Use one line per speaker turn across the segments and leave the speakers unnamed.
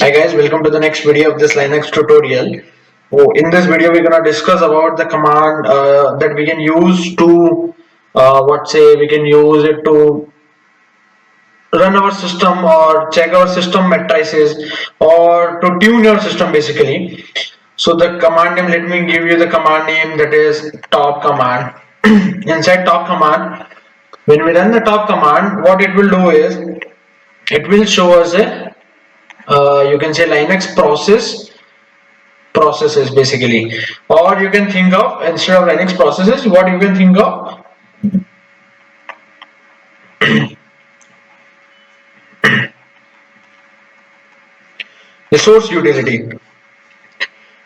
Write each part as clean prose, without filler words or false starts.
Hi guys, welcome to the next video of this Linux tutorial. In this video we're gonna discuss about the command that we can use to we can use it to run our system or check our system matrices or to tune your system basically. So the command name, let me give you the command name, that is top command. Inside top command, when we run the top command, what it will do is it will show us a you can say Linux processes basically, or you can think of, instead of Linux processes, what you can think of the source utility.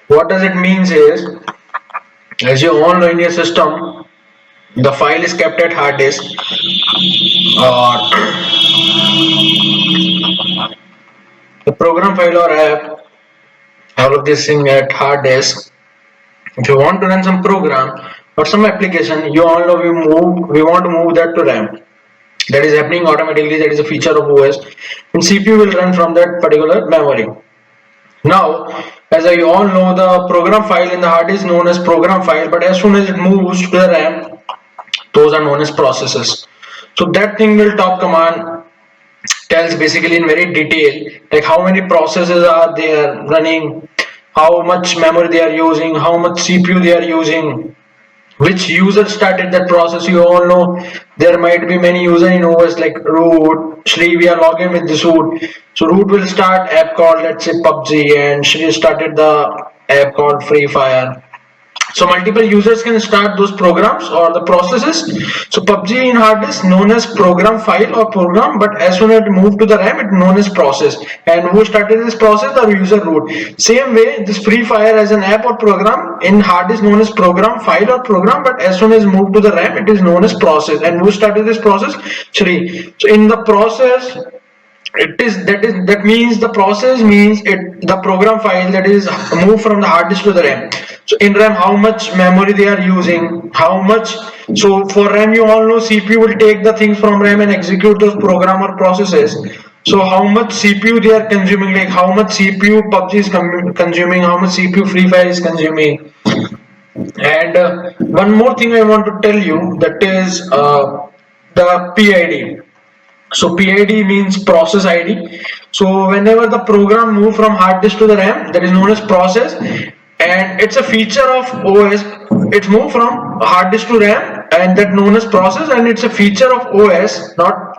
What does it means is, as you all know, in your system the file is kept at hard disk, or the program file or app, all of this thing at hard disk. If you want to run some program or some application, you all know we want to move that to RAM. That is happening automatically. That is a feature of OS, and CPU will run from that particular memory. Now, as I all know, the program file in the hard disk is known as program file, but as soon as it moves to the RAM, those are known as processes. So that thing will top command tells basically in very detail, like how many processes are there running, how much memory they are using, how much CPU they are using, which user started that process. You all know there might be many users in OS like root. Shri, we are logging with this root. So root will start app called, let's say, PUBG, and Shri started the app called Free Fire. So multiple users can start those programs or the processes. So PUBG in hard disk known as program file or program, but as soon as it moved to the RAM, it known as process. And who started this process? The user root. Same way, this Free Fire as an app or program in hard disk known as program file or program, but as soon as moved to the RAM, it is known as process. And who started this process? Shri. So in the process, that means the process means the program file that is moved from the hard disk to the RAM. So in RAM, how much memory they are using, how much. So for RAM, you all know CPU will take the things from RAM and execute those program or processes. So how much CPU they are consuming, like how much CPU PUBG is consuming, how much CPU Free Fire is consuming. And one more thing I want to tell you, that is the PID. So PID means process ID. So whenever the program move from hard disk to the RAM, that is known as process, and it's a feature of OS. It's moved from hard disk to RAM, and that known as process, and it's a feature of OS, not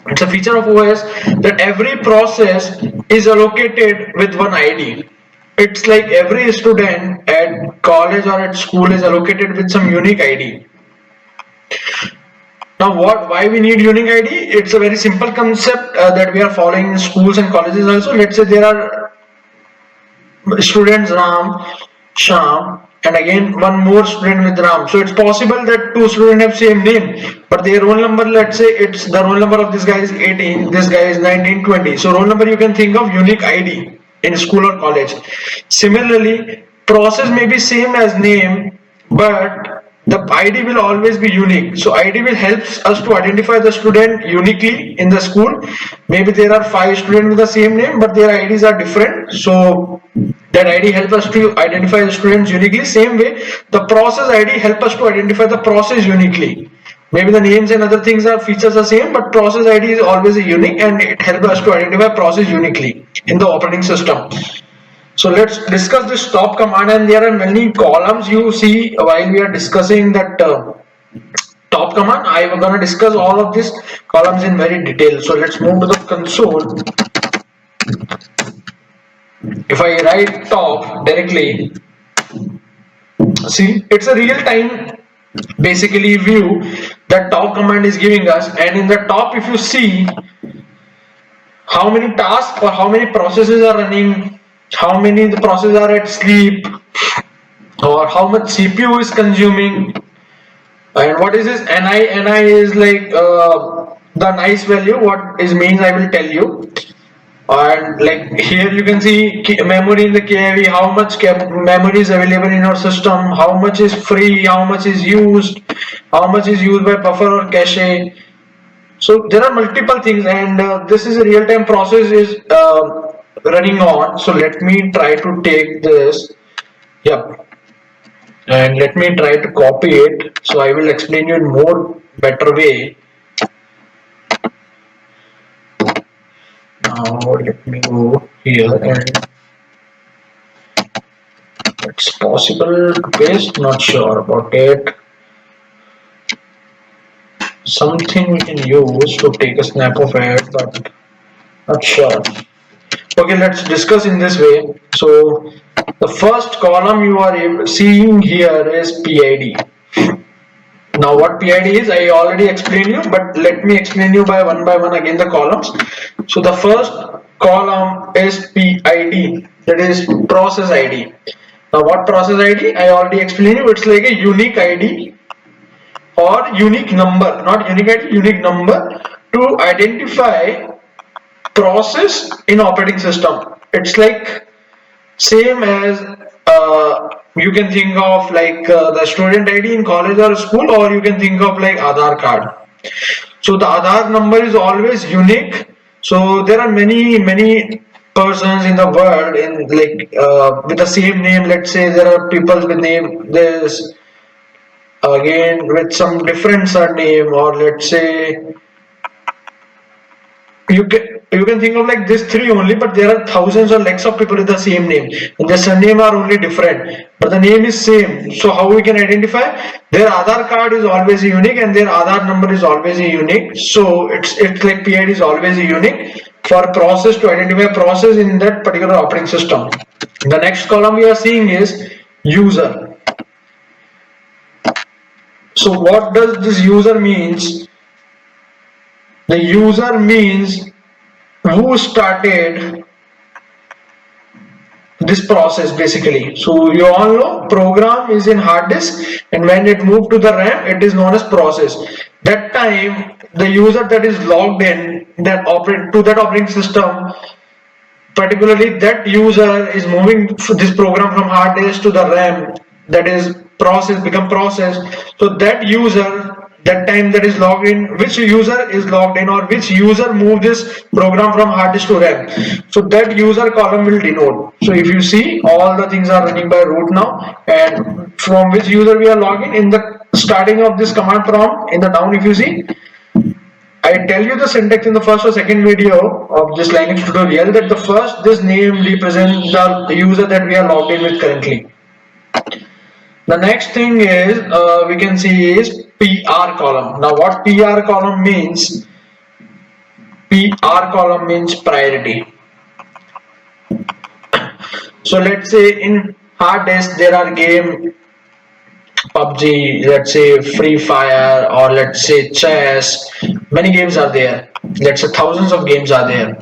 it's a feature of OS that every process is allocated with one ID. It's like every student at college or at school is allocated with some unique ID. Now, why we need unique ID? It's a very simple concept that we are following in schools and colleges also. Let's say there are students Ram, Sham, and again one more student with Ram. So it's possible that two students have same name, but their roll number, let's say it's the roll number of this guy is 18, this guy is 19, 20. So roll number, you can think of unique ID in school or college. Similarly, process may be same as name, but the ID will always be unique. So ID will help us to identify the student uniquely in the school. Maybe there are 5 students with the same name, but their IDs are different. So that ID helps us to identify the students uniquely. Same way, the process ID help us to identify the process uniquely. Maybe the names and other things are features are same, but process ID is always a unique, and it helps us to identify process uniquely in the operating system. So let's discuss this top command, and there are many columns you see while we are discussing that top command. I am gonna discuss all of these columns in very detail. So let's move to the console. If I write top directly, see, it's a real-time basically view that top command is giving us, and in the top, if you see how many tasks or how many processes are running, how many the processes are at sleep, or how much CPU is consuming, and what is this NI is like the nice value. What is means I will tell you. And like here you can see memory in the KIV, how much memory is available in your system, how much is free, how much is used by buffer or cache. So there are multiple things, and this is a real-time process is running on. So let me try to take this. Yep. And let me try to copy it. So I will explain you in more better way. Now let me go here, and it's possible to paste, not sure about it. Something we can use to take a snap of it, but not sure. Okay, let's discuss in this way. So the first column you are seeing here is PID. Now what PID is, I already explained you, but let me explain you by one again the columns. So the first column is PID, that is process ID. Now what process ID? I already explained you, it's like a unique ID or unique number, not unique ID, unique number to identify process in operating system. It's like same as you can think of like the student ID in college or school, or you can think of like Aadhaar card. So the Aadhaar number is always unique. So there are many persons in the world in like with the same name. Let's say there are people with name this again with some different surname, or let's say you can think of like this three only, but there are thousands or lakhs of people with the same name, and the surname are only different, but the name is same. So how we can identify? Their Aadhaar card is always unique, and their Aadhaar number is always unique. So it's like PID is always unique for process to identify process in that particular operating system. The next column we are seeing is user. So what does this user means? The user means who started this process basically. So you all know program is in hard disk, and when it moved to the RAM, it is known as process. That time the user that is logged in that operating system, particularly that user is moving this program from hard disk to the RAM, that is process become process. So that user that time that is logged in, which user is logged in, or which user moved this program from hard disk to RAM. So that user column will denote. So if you see, all the things are running by root now, and from which user we are logging in the starting of this command prompt in the down, if you see, I tell you the syntax in the first or second video of this Linux tutorial that the first this name represents the user that we are logged in with currently. The next thing is we can see is PR column. Now what PR column means? PR column means priority. So let's say in hard disk there are game PUBG, let's say Free Fire, or let's say chess. Many games are there. Let's say thousands of games are there.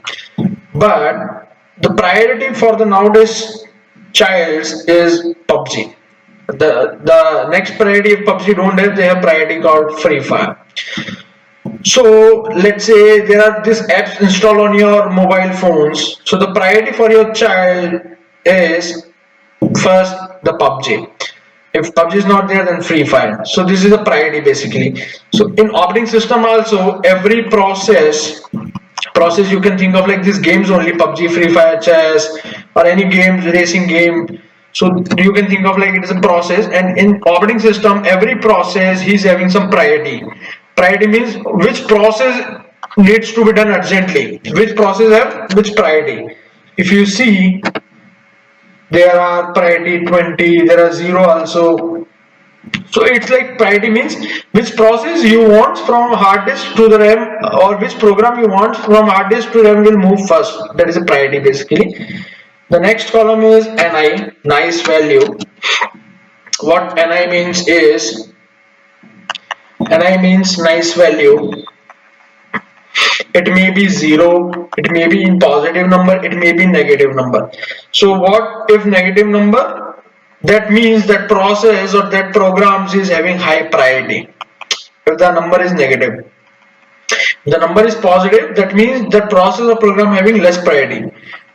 But the priority for the nowadays childs is PUBG. The next priority if PUBG don't have, they have priority called Free Fire. So let's say there are these apps installed on your mobile phones. So the priority for your child is first the PUBG. If PUBG is not there, then Free Fire. So this is a priority basically. So in operating system also, every process you can think of like these games only, PUBG, Free Fire, chess, or any games, racing game. So you can think of like it is a process, and in operating system, every process he's having some priority. Priority means which process needs to be done urgently, which process have which priority. If you see, there are priority 20, there are 0 also. So it's like priority means which process you want from hard disk to the RAM, or which program you want from hard disk to RAM will move first. That is a priority basically. The next column is NI, nice value. What NI means is, NI means nice value. It may be 0, it may be in positive number, it may be negative number. So what if negative number? That means that process or that programs is having high priority. If the number is negative, the number is positive, that means that process or program having less priority.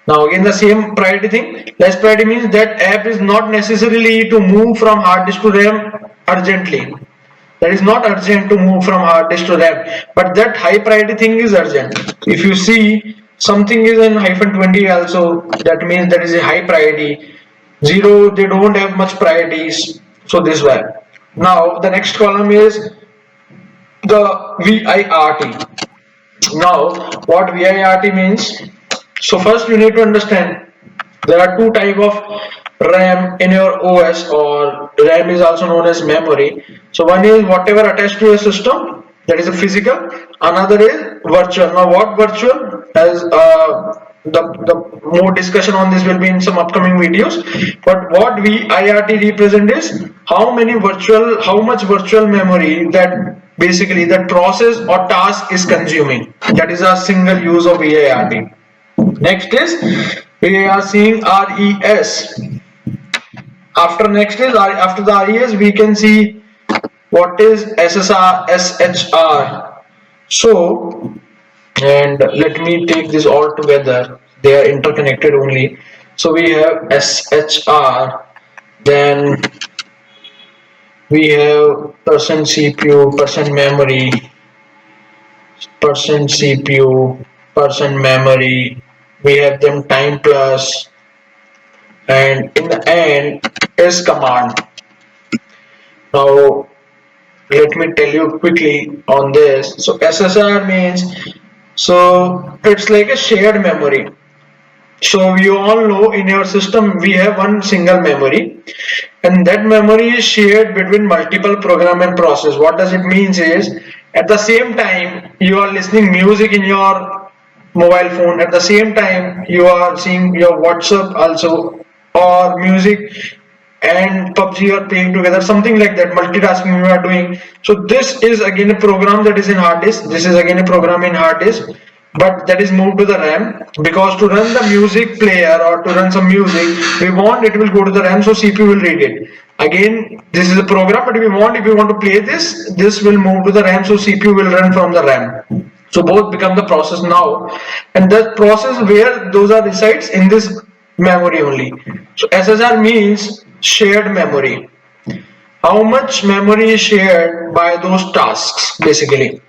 Now again the same priority thing, less priority means that app is not necessarily to move from hard disk to RAM urgently. That is not urgent to move from hard disk to RAM, but that high priority thing is urgent. If you see, Something is in -20 also, that means that is a high priority. 0, they don't have much priorities. So this way. Now the next column is the VIRT. Now what VIRT means? So first you need to understand there are two type of RAM in your OS, or RAM is also known as memory. So one is whatever attached to your system, that is a physical. Another is virtual. Now what virtual, as the more discussion on this will be in some upcoming videos. But what VIRT represent is how much virtual memory that basically that process or task is consuming. That is a single use of VIRT. Next is we are seeing RES. After the RES we can see what is SSR, SHR. So, and let me take this all together. They are interconnected only. So we have SHR, then we have percent CPU, percent memory, percent CPU, percent memory. We have them time plus, and in the end is command. Now let me tell you quickly on this. So SSR means, so it's like a shared memory. So you all know in your system we have one single memory, and that memory is shared between multiple program and process. What does it means is, at the same time you are listening music in your mobile phone, at the same time you are seeing your WhatsApp also, or music and PUBG you are playing together, something like that, multitasking you are doing. So this is again a program that is in hard disk, this is again a program in hard disk, but that is moved to the RAM, because to run the music player or to run some music we want it will go to the RAM, so CPU will read it. Again this is a program, but if you want to play this will move to the RAM, so CPU will run from the RAM. So both become the process now, and that process where those are resides in this memory only. So SSR means shared memory. How much memory is shared by those tasks basically.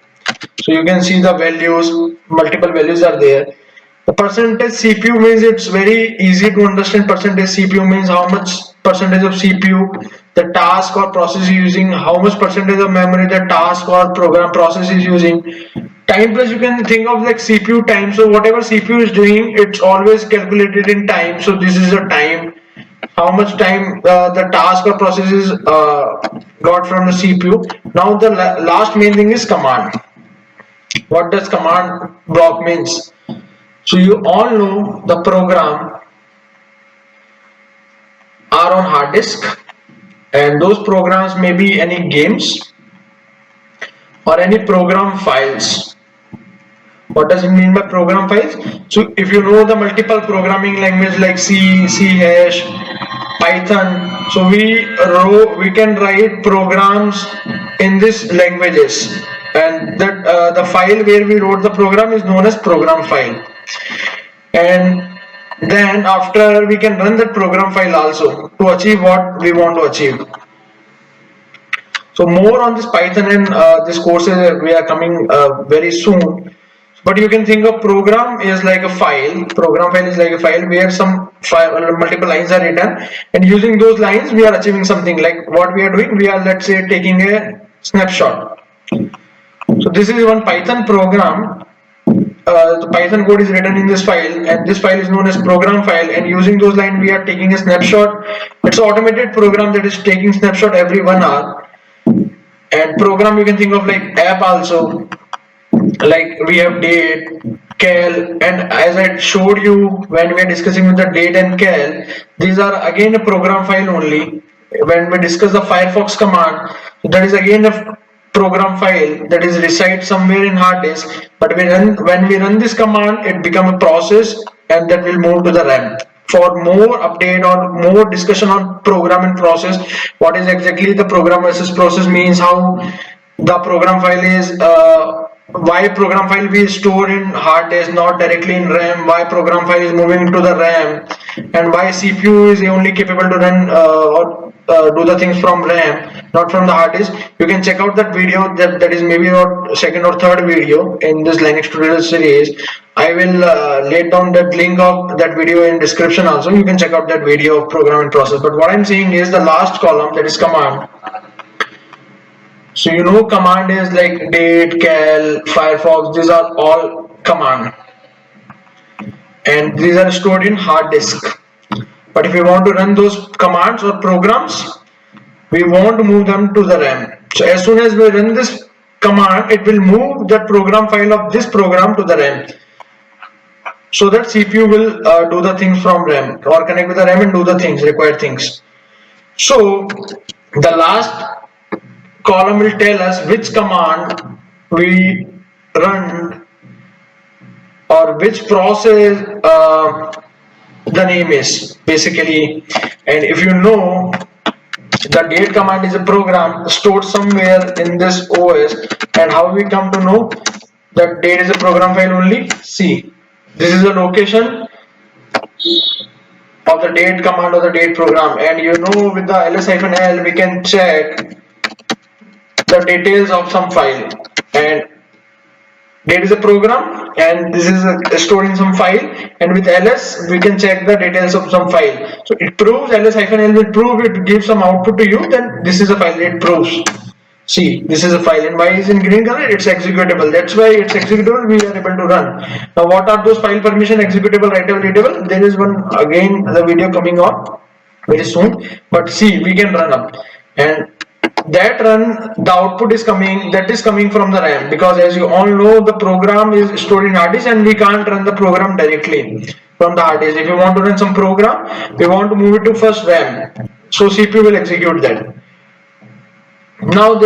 So you can see the values, multiple values are there. The percentage CPU means it's very easy to understand. Percentage CPU means how much percentage of CPU the task or process is using, how much percentage of memory the task or program process is using. Time plus, you can think of like CPU time. So whatever CPU is doing, it's always calculated in time. So this is the time, how much time the task or process is got from the CPU. Now the last main thing is command. What does command block means? So you all know the program are on hard disk, and those programs may be any games or any program files. What does it mean by program files? So if you know the multiple programming language like C, C hash, Python, so we can write programs in these languages, and that the file where we wrote the program is known as program file. And then after we can run that program file also to achieve what we want to achieve. So more on this Python and this courses we are coming very soon. But you can think of program is like a file. Program file is like a file where some multiple lines are written, and using those lines we are achieving something. Like what we are doing, we are, let's say, taking a snapshot. So this is one Python program. The Python code is written in this file, and this file is known as program file, and using those lines we are taking a snapshot. It's an automated program that is taking snapshot every 1 hour. And program you can think of like app also, like we have date, cal, and as I showed you when we are discussing with the date and cal, these are again a program file only. When we discuss the Firefox command, that is again a program file that is reside somewhere in hard disk, but when we run this command it become a process, and that will move to the RAM. For more update or more discussion on program and process, what is exactly the program versus process means, how the program file is why program file we store in hard disk not directly in RAM, why program file is moving to the RAM, and why CPU is only capable to run or do the things from RAM, not from the hard disk, you can check out that video. That is maybe your second or third video in this Linux tutorial series. I will lay down that link of that video in description also. You can check out that video of programming process. But what I'm saying is the last column, that is command. So you know command is like date, cal, Firefox, these are all command, and these are stored in hard disk. But if we want to run those commands or programs, we want to move them to the RAM. So as soon as we run this command, it will move that program file of this program to the RAM, so that CPU will do the things from RAM or connect with the RAM and do the things, required things. So the last column will tell us which command we run or which process the name is basically. And if you know, the date command is a program stored somewhere in this OS, and how we come to know that date is a program file only? See, this is the location of the date command or the date program, and you know with the ls-l we can check the details of some file, and date is a program and this is stored in some file, and with ls we can check the details of some file. So it proves, ls-l will prove, it gives some output to you, then this is a file, it proves. See, this is a file, and why is in green color? It's executable. That's why it's executable, we are able to run. Now what are those file permission? Executable, writable, readable. There is one again, the video coming on very soon, but see, we can run up, and that run, the output is coming, that is coming from the RAM, because as you all know, the program is stored in hard disk and we can't run the program directly from the hard disk. If you want to run some program, we want to move it to first RAM, so CPU will execute that. Now